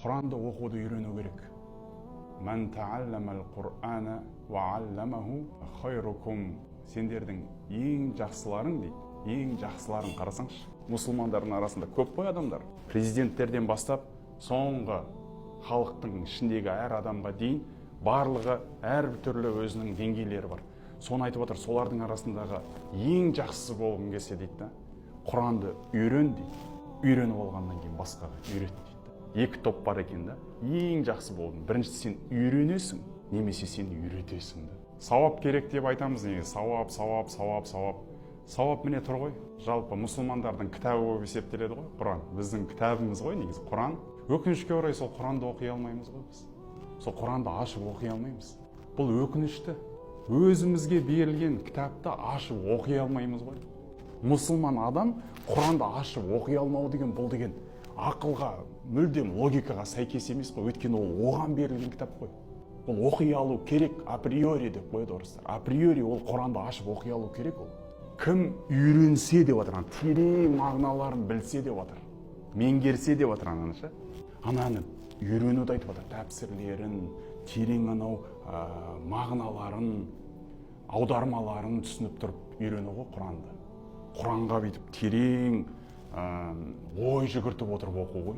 Құранды оқуды үйрену керек. Мән таалламал Құр'ана ва алламаху хайрукум. Сендердің ең жақсыларың дейді. Ең жақсыларын қарасаңшы. Мұсылмандардың арасында көп қой адамдар. Президенттерден бастап, соңғы халықтың ішіндегі әр адамға дейін барлығы әр түрлі өзінің деңгейлері бар. Соны айтып отыр, солардың арасындағы ең жақсысы болғың келсе дейді, Құранды үйрен дейді. Үйреніп алғаннан кейін басқаға үйрет дейді. Екі топ бар екен да. Ең жақсы болдың. Біріншісі сен үйренесің, немесе сен үйретесің. Сауап керек деп айтамыз неге? Сауап міне тұр ғой. Жалпы мұсылмандардың кітабы болып есептеледі ғой, Құран. Біздің кітабымыз ғой негізі Құран. Өкінішке орай сол Құранды оқи алмаймыз ғой біз. Сол Құранды ашып оқи алмаймыз. Бұл өкінішті. Өзімізге берілген кітапты ашып оқи алмаймыз ғой. Мұсылман адам Құранды ашып оқи алмау деген бұл деген ақылға, мүлдем логикаға сәйкес емес қой. Өйткені ол оған берілген кітап қой. Ол оқи алу керек априори деп қойды орыстар. Априори ол Құранды ашып оқи алу керек ол. Кім үйренсе деп отыр, терең мағыналарын білсе деп отыр, меңгерсе деп отыр ананы үйренуді айтып отыр, тәпсірлерін, терең анау мағыналарын, аудармаларын түсініп тұрып үйрену ғой Құранды. Құранға бүйтіп терең ой жүгіртіп отырып оқу ғой.